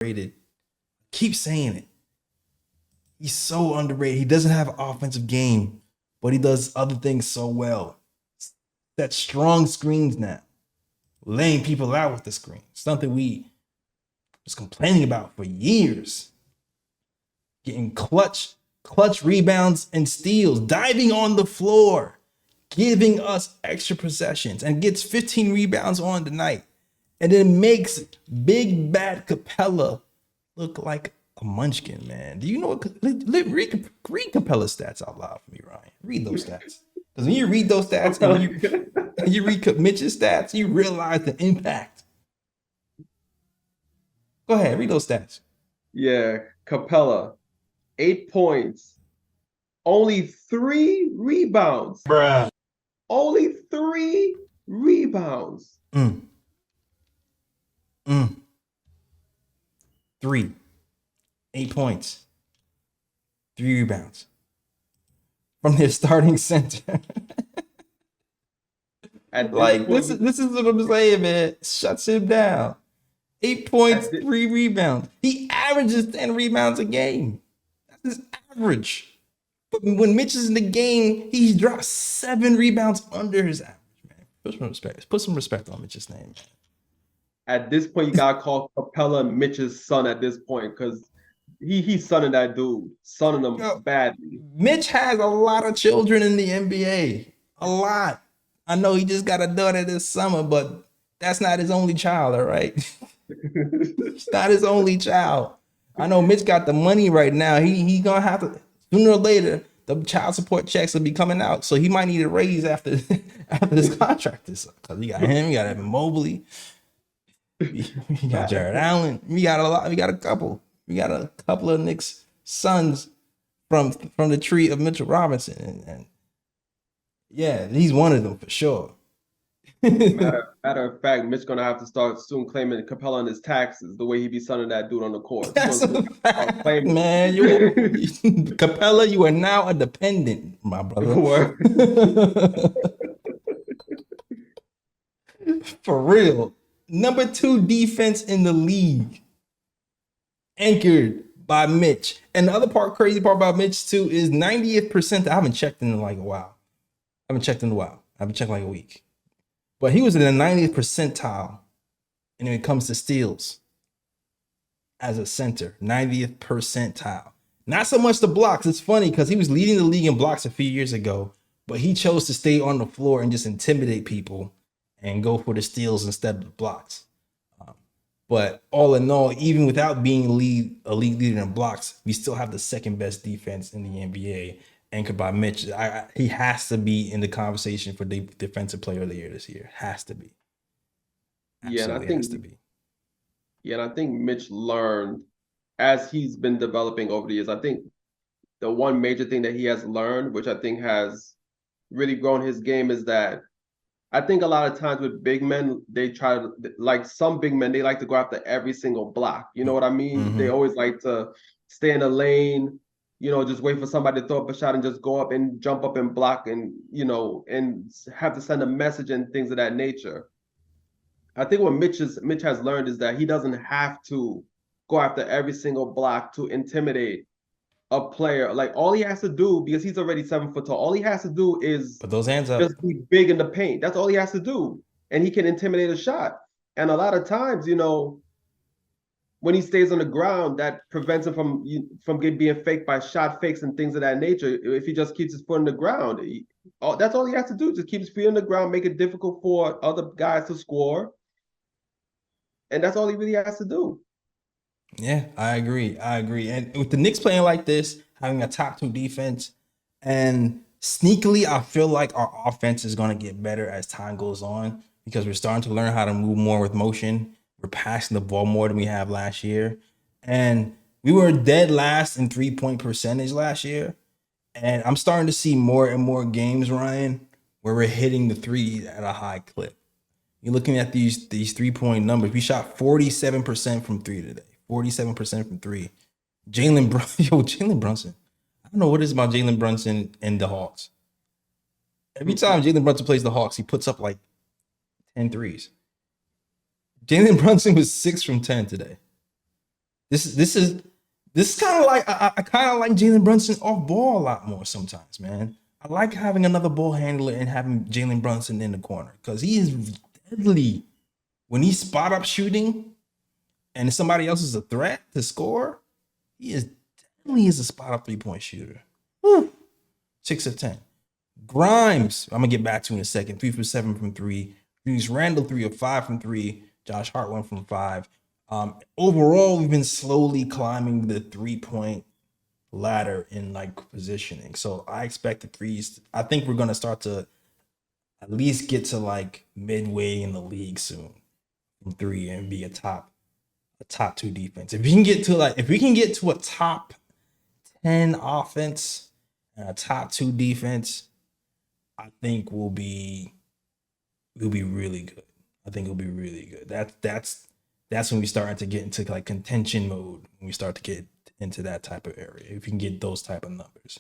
underrated. Keep saying it. He's so underrated. He doesn't have an offensive game, but he does other things so well. That strong screens now, laying people out with the screen. Something we was complaining about for years. Getting clutch rebounds and steals, diving on the floor, giving us extra possessions, and gets 15 rebounds on the night. And then makes big bad Capella look like a munchkin, man. Do you know what? Read Capella's stats out loud for me, Ryan. Read those stats. Because when you read those stats and you read Mitch's stats, you realize the impact. Go ahead, read those stats. Yeah, Capella, 8 points, only 3 rebounds. Bruh. Only 3 rebounds. 3. 8 points. 3 rebounds. From their starting center. Like, this is what I'm saying, man. Shuts him down. 8 points, 3 rebounds. He averages 10 rebounds a game. That's his average. But when Mitch is in the game, he drops 7 rebounds under his average, man. Put some respect on Mitch's name, man. At this point, you gotta call Capella Mitch's son at this point, because he's sonning that dude, sonning him badly. Mitch has a lot of children in the NBA. A lot. I know he just got a daughter this summer, but that's not his only child, all right? It's not his only child. I know Mitch got the money right now. He gonna have to, sooner or later, the child support checks will be coming out. So he might need a raise after this contract is up. Because you got him, you got Evan Mobley, you got Jared Allen. We got a couple of Knicks sons from the tree of Mitchell Robinson. And yeah, he's one of them for sure. Matter of fact, Mitch gonna have to start soon claiming Capella on his taxes the way he be sonning that dude on the court. That's a fact, man. Capella, you are now a dependent, my brother. For real. Number 2 defense in the league, anchored by Mitch. And the other crazy part about Mitch too, is 90th percentile. I haven't checked in like a while. I haven't checked like a week. But he was in the 90th percentile and when it comes to steals as a center. 90th percentile. Not so much the blocks. It's funny because he was leading the league in blocks a few years ago, but he chose to stay on the floor and just intimidate people and go for the steals instead of the blocks. But all in all, even without being a league leader in blocks, we still have the second best defense in the NBA, anchored by Mitch. He has to be in the conversation for the defensive player of the year this year. Has to be. Absolutely has to be. Yeah, and I think Mitch learned as he's been developing over the years. I think the one major thing that he has learned, which I think has really grown his game, is that I think a lot of times with big men, they try to, like some big men, they like to go after every single block. You know what I mean? Mm-hmm. They always like to stay in a lane, just wait for somebody to throw up a shot and just go up and jump up and block and, and have to send a message and things of that nature. I think what Mitch has learned is that he doesn't have to go after every single block to intimidate a player. Like all he has to do, because he's already 7 foot tall, all he has to do is put those hands up, just be big in the paint. That's all he has to do, and he can intimidate a shot. And a lot of times, when he stays on the ground, that prevents him from being faked by shot fakes and things of that nature. If he just keeps his foot in the ground, that's all he has to do. Just keep his feet on the ground, make it difficult for other guys to score, and that's all he really has to do. Yeah, I agree. And with the Knicks playing like this, having a top 2 defense, and sneakily, I feel like our offense is going to get better as time goes on because we're starting to learn how to move more with motion. We're passing the ball more than we have last year. And we were dead last in 3-point percentage last year. And I'm starting to see more and more games, Ryan, where we're hitting the 3 at a high clip. You're looking at these 3-point numbers. We shot 47% from 3 today. 47% from 3. Jalen Brunson. I don't know what it is about Jalen Brunson and the Hawks. Every time Jalen Brunson plays the Hawks, he puts up like 10 threes. Jalen Brunson was 6 from 10 today. This is kind of like I kind of like Jalen Brunson off ball a lot more sometimes, man. I like having another ball handler and having Jalen Brunson in the corner because he is deadly when he's spot up shooting and somebody else is a threat to score. He is deadly as a spot up 3-point shooter. Woo. 6 of 10. Grimes, I'm gonna get back to in a second. 3 for 7 from three. Julius Randle 3 of 5 from three. Josh Hart 1 from 5. Overall, we've been slowly climbing the 3-point ladder in like positioning. So I expect the threes. I think we're gonna start to at least get to like midway in the league soon from three and be a top two defense. If we can get to a top 10 offense and a top 2 defense, I think we'll be really good. I think it'll be really good. That's when we start to get into like contention mode. When we start to get into that type of area. If you can get those type of numbers.